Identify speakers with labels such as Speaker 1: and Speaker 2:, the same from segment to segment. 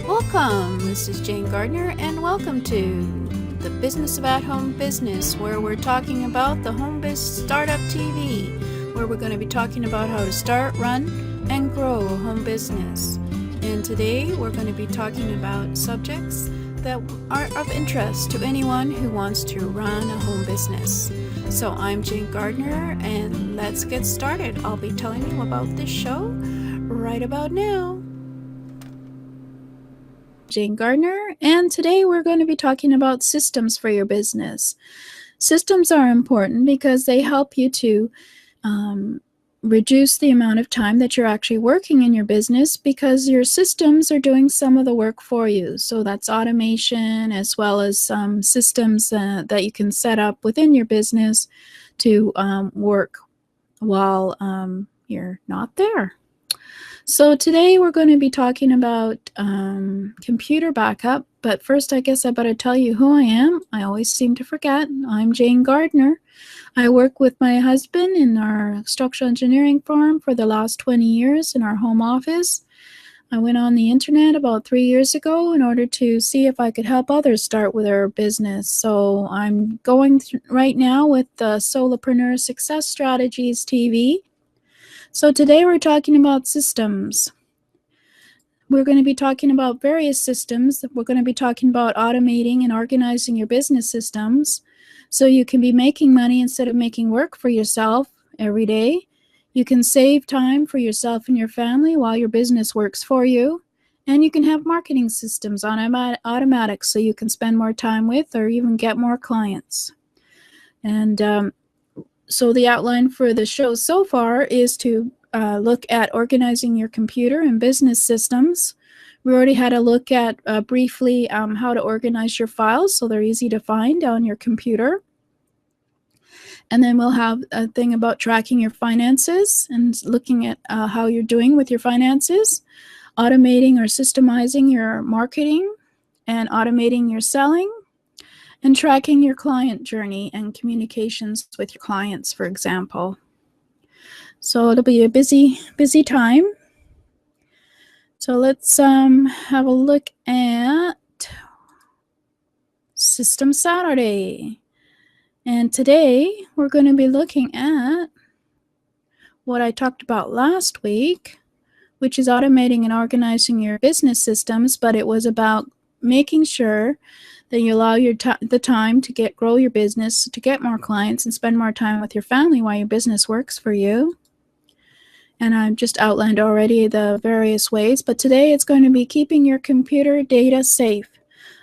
Speaker 1: Welcome, this is Jane Gardner, and welcome to the Business of At-Home Business, where we're talking about the HomeBiz Startup TV, where we're going to be talking about how to start, run, and grow a home business. And today we're going to be talking about subjects that are of interest to anyone who wants to run a home business. So I'm Jane Gardner, and let's get started. I'll be telling you about this show right about now. Jane Gardner, and today we're going to be talking about systems for your business. Systems are important because they help you to reduce the amount of time that you're actually working in your business, because your systems are doing some of the work for you. So that's automation, as well as some systems that you can set up within your business to work while you're not there. So today we're going to be talking about computer backup, but first I guess I better tell you who I am. I always seem to forget. I'm Jane Gardner. I work with my husband in our structural engineering firm for the last 20 years in our home office. I went on the internet about 3 years ago in order to see if I could help others start with their business. So I'm going right now with the Solopreneur Success Strategies TV. So today we're talking about systems. We're going to be talking about various systems. We're going to be talking about automating and organizing your business systems so you can be making money instead of making work for yourself every day. You can save time for yourself and your family while your business works for you. And you can have marketing systems on automatic so you can spend more time with or even get more clients. And so the outline for the show so far is to look at organizing your computer and business systems. We already had a look at briefly how to organize your files so they're easy to find on your computer. And then we'll have a thing about tracking your finances and looking at how you're doing with your finances, automating or systemizing your marketing, and automating your selling, and tracking your client journey and communications with your clients, for example. So it'll be a busy time. So let's have a look at System Saturday. And today we're going to be looking at what I talked about last week, which is automating and organizing your business systems, but it was about making sure that you allow the time to grow your business, to get more clients, and spend more time with your family while your business works for you. And I've just outlined already the various ways, but today it's going to be keeping your computer data safe.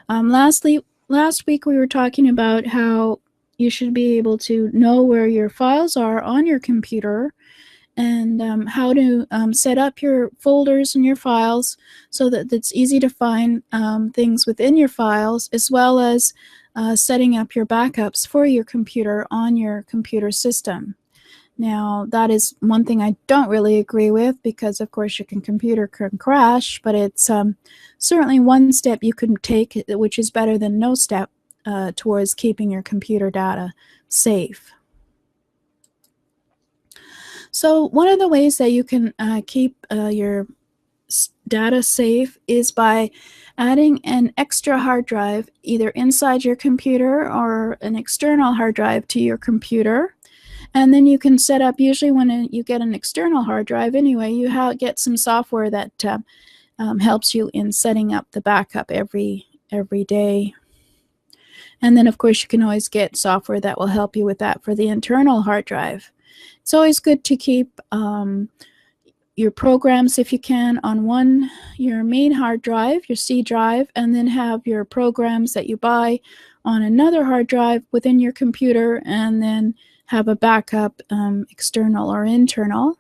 Speaker 1: Last week we were talking about how you should be able to know where your files are on your computer, and how to set up your folders and your files so that it's easy to find things within your files, as well as setting up your backups for your computer on your computer system. Now, that is one thing I don't really agree with, because of course your computer can crash, but it's certainly one step you can take, which is better than no step towards keeping your computer data safe. So one of the ways that you can keep your data safe is by adding an extra hard drive either inside your computer or an external hard drive to your computer. And then you can set up, usually when you get an external hard drive anyway, you get some software that helps you in setting up the backup every day. And then of course you can always get software that will help you with that for the internal hard drive. It's always good to keep your programs, if you can, on your main hard drive, your C drive, and then have your programs that you buy on another hard drive within your computer, and then have a backup external or internal.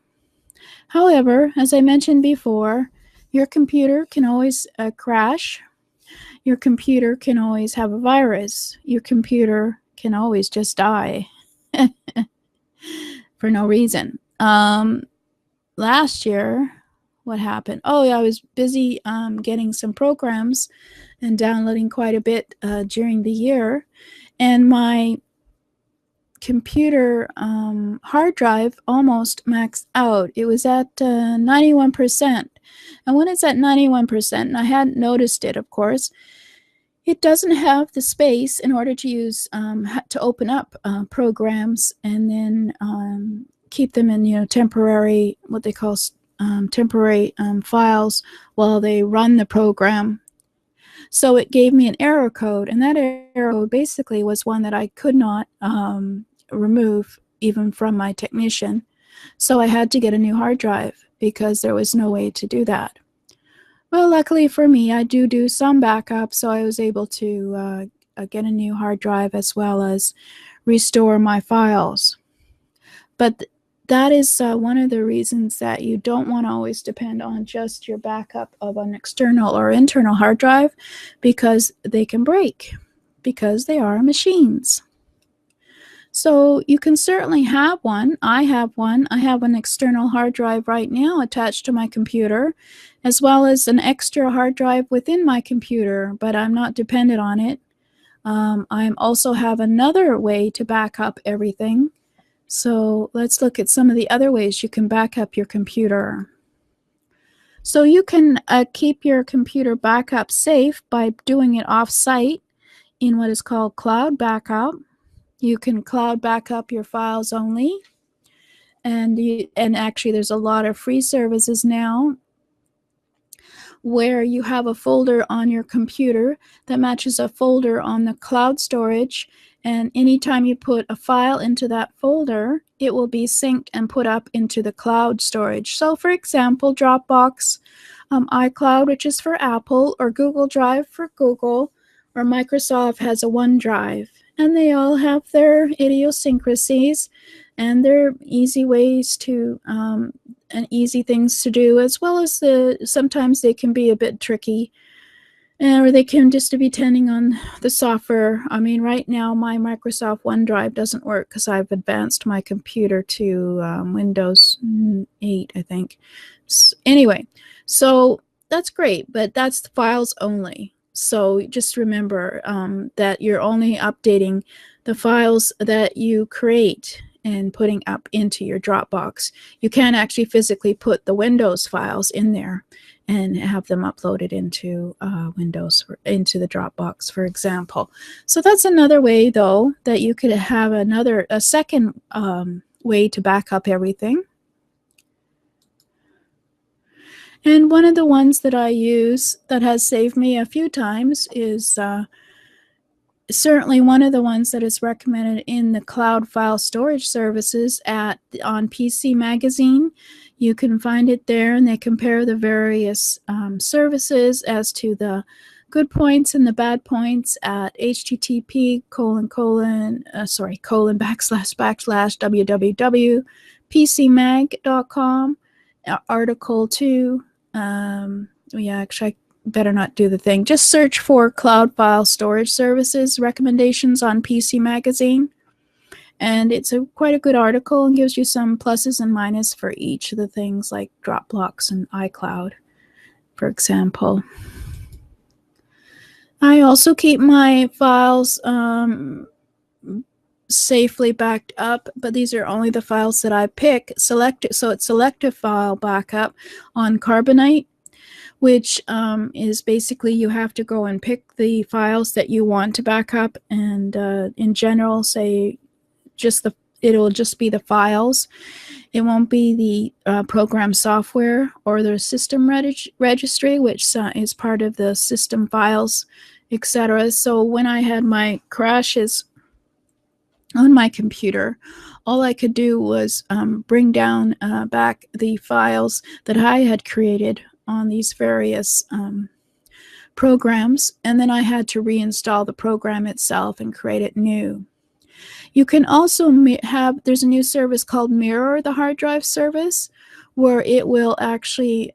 Speaker 1: However, as I mentioned before, your computer can always crash. Your computer can always have a virus. Your computer can always just die for no reason. Last year, what happened? Oh, yeah, I was busy getting some programs and downloading quite a bit during the year, and my computer hard drive almost maxed out. It was at 91%. And when it's at 91%, and I hadn't noticed it, of course, it doesn't have the space in order to use to open up programs and then keep them in temporary, what they call temporary files while they run the program. So it gave me an error code, and that error code basically was one that I could not remove even from my technician. So I had to get a new hard drive because there was no way to do that. Well, luckily for me, I do some backup, so I was able to get a new hard drive as well as restore my files. But that is one of the reasons that you don't want to always depend on just your backup of an external or internal hard drive, because they can break, because they are machines. So you can certainly have one. I have one. I have an external hard drive right now attached to my computer, as well as an extra hard drive within my computer, but I'm not dependent on it. I also have another way to back up everything. So let's look at some of the other ways you can back up your computer. So you can keep your computer backup safe by doing it off-site in what is called cloud backup. You can cloud backup your files only, and actually there's a lot of free services now where you have a folder on your computer that matches a folder on the cloud storage, and anytime you put a file into that folder, it will be synced and put up into the cloud storage. So for example, Dropbox, iCloud, which is for Apple, or Google Drive for Google, or Microsoft has a OneDrive. And they all have their idiosyncrasies and their easy ways to and easy things to do, as well as sometimes they can be a bit tricky, or they can just be depending on the software. I mean, right now my Microsoft OneDrive doesn't work because I've advanced my computer to Windows 8, I think. Anyway, so that's great, but that's the files only. So just remember that you're only updating the files that you create and putting up into your Dropbox. You can't actually physically put the Windows files in there and have them uploaded into Windows, or into the Dropbox, for example. So that's another way, though, that you could have a second way to back up everything. And one of the ones that I use that has saved me a few times is certainly one of the ones that is recommended in the cloud file storage services on PC Magazine. You can find it there, and they compare the various services as to the good points and the bad points at http://www.pcmag.com. Article 2. Yeah, actually, I better not do the thing. Just search for Cloud File Storage Services recommendations on PC Magazine. And it's quite a good article and gives you some pluses and minuses for each of the things, like Dropbox and iCloud, for example. I also keep my files safely backed up, but these are only the files that I pick. So it's selective file backup on Carbonite, which is basically you have to go and pick the files that you want to back up, and in general, say it'll just be the files. It won't be the program software or the system registry, which is part of the system files, etc. So when I had my crashes on my computer, all I could do was bring down back the files that I had created on these various programs, and then I had to reinstall the program itself and create it new. You can also there's a new service called Mirror the Hard Drive service, where it will actually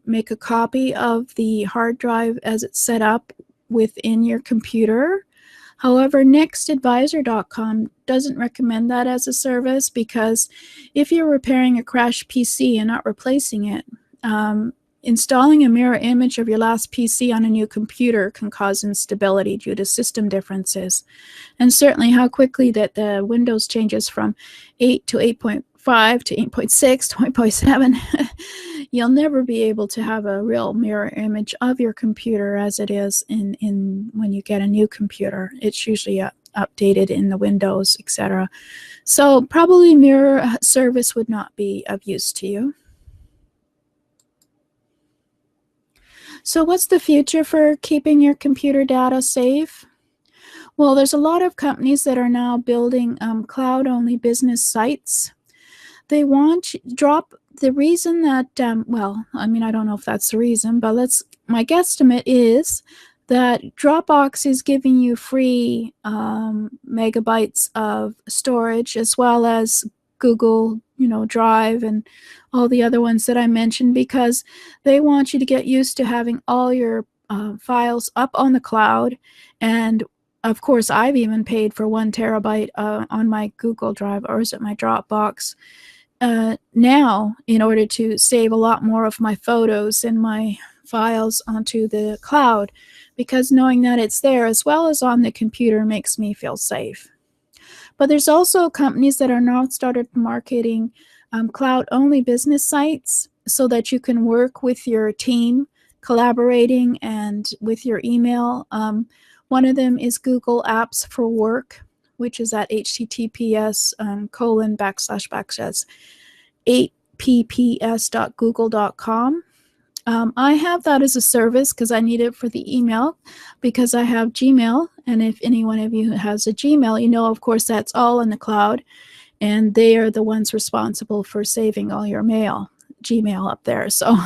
Speaker 1: make a copy of the hard drive as it's set up within your computer. However, nextadvisor.com doesn't recommend that as a service, because if you're repairing a crashed PC and not replacing it, installing a mirror image of your last PC on a new computer can cause instability due to system differences. And certainly how quickly that the Windows changes from 8 to 8.5 to 8.6 to 8.7, you'll never be able to have a real mirror image of your computer as it is in when you get a new computer. It's usually updated in the Windows, etc. So probably mirror service would not be of use to you. So what's the future for keeping your computer data safe? Well, there's a lot of companies that are now building cloud-only business sites. They want to drop the reason that, well, I mean, I don't know if that's the reason, but my guesstimate is that Dropbox is giving you free megabytes of storage, as well as Google, Drive and all the other ones that I mentioned, because they want you to get used to having all your files up on the cloud. And of course, I've even paid for 1 terabyte on my Google Drive, or is it my Dropbox, now, in order to save a lot more of my photos and my files onto the cloud, because knowing that it's there as well as on the computer makes me feel safe. But there's also companies that are now started marketing cloud-only business sites so that you can work with your team, collaborating, and with your email. One of them is Google Apps for Work, which is at https://8pps.google.com. I have that as a service because I need it for the email, because I have Gmail. And if any one of you has a Gmail, of course, that's all in the cloud. And they are the ones responsible for saving all your Gmail up there. So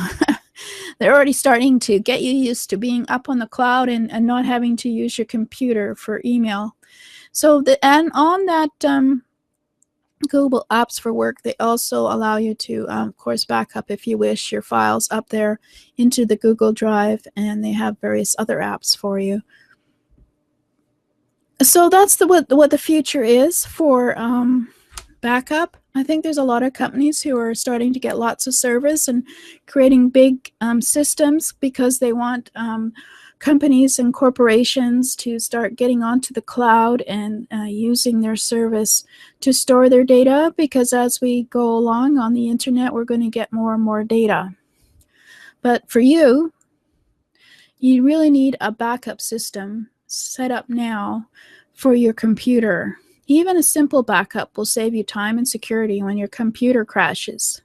Speaker 1: they're already starting to get you used to being up on the cloud and not having to use your computer for email. So and on that Google Apps for Work, they also allow you to, of course, back up, if you wish, your files up there into the Google Drive, and they have various other apps for you. So that's what the future is for backup. I think there's a lot of companies who are starting to get lots of service and creating big systems because they want companies and corporations to start getting onto the cloud and using their service to store their data, because as we go along on the internet, we're going to get more and more data. But for you really need a backup system set up now for your computer. Even a simple backup will save you time and security when your computer crashes.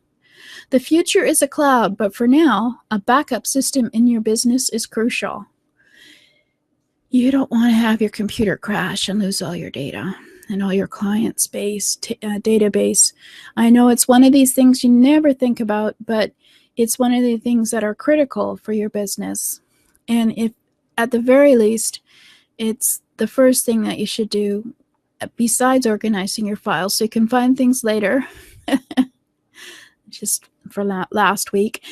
Speaker 1: The future is a cloud, but for now, a backup system in your business is crucial. You don't want to have your computer crash and lose all your data and all your client space, database. I know it's one of these things you never think about, but it's one of the things that are critical for your business. And if, at the very least, it's the first thing that you should do besides organizing your files so you can find things later. Just for last week.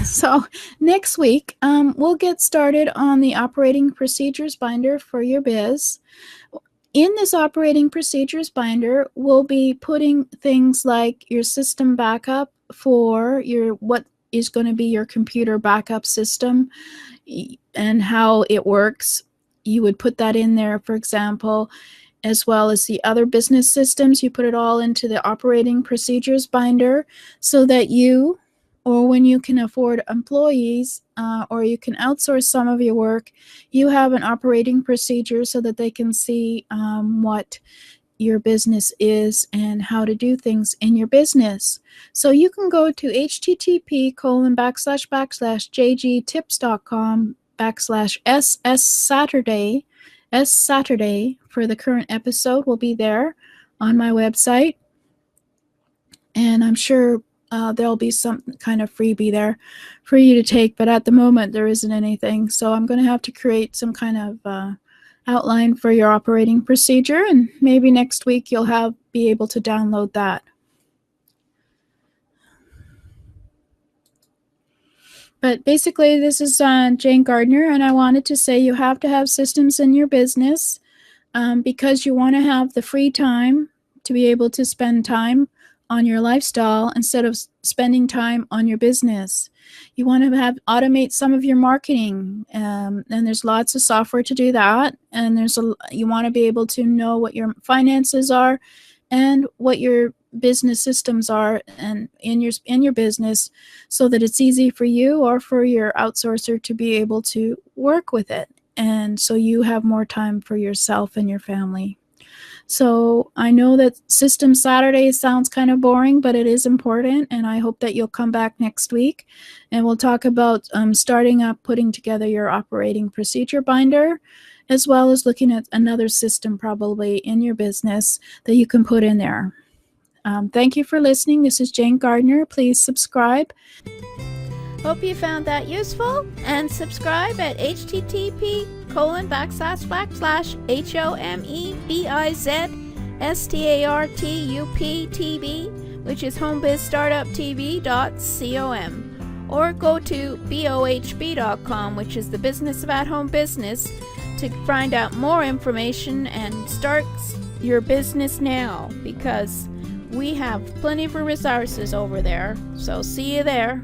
Speaker 1: So next week, we'll get started on the operating procedures binder for your biz. In this operating procedures binder, we'll be putting things like your system backup for what is going to be your computer backup system and how it works. You would put that in there, for example, as well as the other business systems. You put it all into the operating procedures binder so that you, or when you can afford employees, or you can outsource some of your work, you have an operating procedure so that they can see what your business is and how to do things in your business. So you can go to http://jgtips.com/SSSaturday. Saturday for the current episode will be there on my website. And I'm sure there'll be some kind of freebie there for you to take, but at the moment there isn't anything. So I'm going to have to create some kind of outline for your operating procedure, and maybe next week you'll be able to download that. But basically, this is Jane Gardner, and I wanted to say you have to have systems in your business because you want to have the free time to be able to spend time on your lifestyle instead of spending time on your business. You want to automate some of your marketing, and there's lots of software to do that. And you want to be able to know what your finances are and what your business systems are and in your business, so that it's easy for you or for your outsourcer to be able to work with it, and so you have more time for yourself and your family. So I know that System Saturday sounds kind of boring, but it is important, and I hope that you'll come back next week, and we'll talk about starting up putting together your operating procedure binder, as well as looking at another system probably in your business that you can put in there. Thank you for listening. This is Jane Gardner. Please subscribe.
Speaker 2: Hope you found that useful, and subscribe at http://HomeBizStartupTV, which is HomeBizStartupTV.com, or go to bohb.com, which is the business of at-home business, to find out more information and start your business now, because we have plenty of resources over there. So see you there.